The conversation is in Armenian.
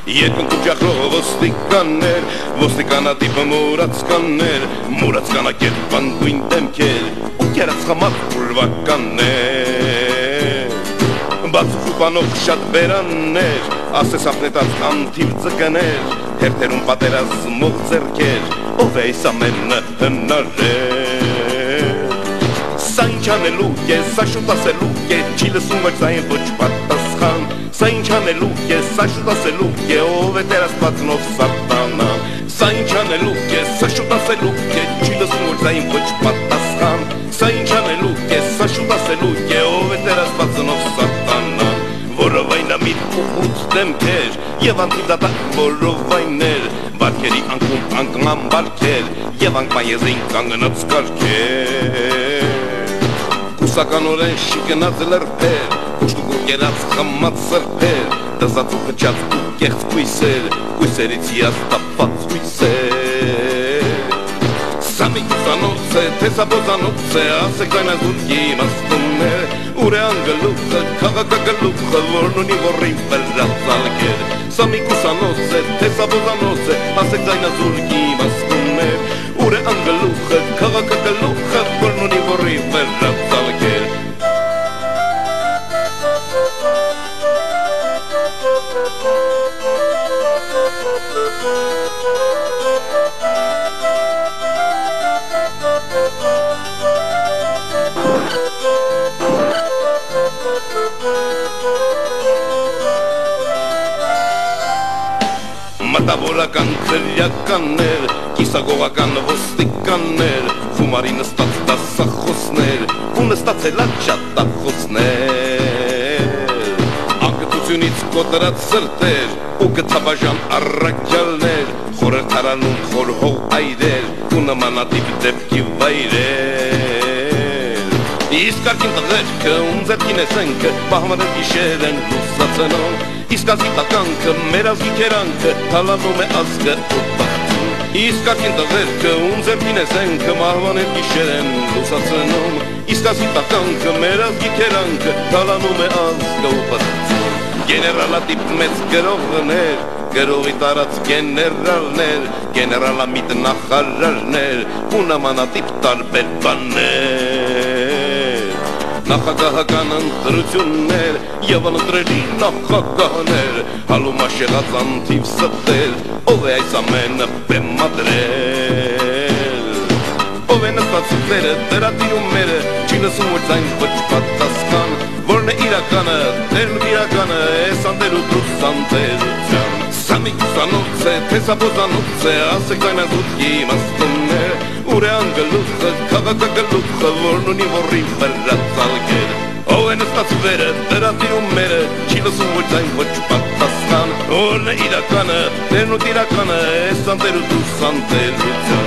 Երկնքում ջախրող ոստիկաններ, ոստիկանատիպը մուրացկաններ, մուրացկանակեր բանգույն դեմքեր, ու կերած խամար պուլվականներ, բացուպանող շատ բերաններ, ասես ապնետած անթիվ ձկներ, հերթերում պատերազմող ձեռքեր, ով է այս ամենը հնարել։ Սա ինչ անելու է, սա շուտ ասելու է, չի լսում ոչ ձայն ոչ պատասխան, սա ինչ անելու է, սա շուտ ասելու է, ով է Տեր Աստվածն ով սատանա, սա ինչ անելու է, սա շուտ ասելու է, չի լսում ոչ ձայն ոչ պատասխան, սա ինչ անելու է, սա շուտ ասելու է, ով է Տեր Աստվածն ով սատանա, որովայնամիտ ու ութ դեմքեր եւ անտիդատակ որովայներ, բարքերի անկում անկման բարքեր եւ անկման եզին կանգնած կարգեր, կուսականորեն շիկնած լրբեր, կուշտուկու կերած խմած սրբեր, դզած ու խճած ու կեղծ կույսեր, կույսերից հիաստապած կույսեր, սա մի կուսանոց է, թե սա բոզանոց է, ասեք այն ազուտքի իմաստուններ, ուր է անգլուխը, քաղաքագլուխը, որն ունի որին վերածալքեր, սա մի կուսանոց է, թե սա բոզանոց է, ասեք այն ազուտքի իմաստուններ, ուր է անգլուխը, քաղաքագլուխը, որն ունի որին վերածալքեր։ Մտավորական քրյականներ, կիսագողական ոստիկաններ, խումարի նստած դասախոսներ, ու նստացել աջատախոսներ, անկտությունից կոտրած սրտեր, ու գծաբաժան առաքյալներ, խորհրդարանում խորհող այրեր, ու նմանատիպ դեպքի վայրեր, իսկ արկին տղերքը, ում ձեռքին է սենքը, պահմանը գիշեր են լուսացնում, իսկ ազգիտականքը, մեր ազգի կերանքը, հալանում է ազգը ու բաղթում, իսկ արկին տղերքը, ում ձեռքին է սենքը, մահվան էլ գիշեր են լուսացնում, իսկ ազգիտականքը, մեր ազգի կերանքը, հալանում է ազգը ու բաղթում, գեներալատիպ մեծ գրողներ, գրողի տարած գեներալներ, գեներալամիտ նախարարներ, ու նմանատիպ տարբեր բաներ, նախագահական ընտրություններ և ընտրելի նախագահներ, հալում աշեղած անթիվ ստեր, ով է այս ամենը բեմադրել, ով է նստած սուտերը, դրատիրում մերը, չի լսում ոչ ձայն ոչ պատասխան, որն է իրականը, Տերն իրականը, ես անտեր ու դրուս անտերության, սա մի կուսանոց է, թե սա բոզանոց է, ասեք այն ազուտքի իմաստուններ, ուր է անգլուխը, քաղաքագլուխը, որն ունի որին վերածալքեր, ով է նստած վերը, դրատիրում մերը, չի լսում ոչ ձայն ոչ պատասխան, որն է իրականը, Տերն ու իրականը, ես անտեր ու դրուս անտերության,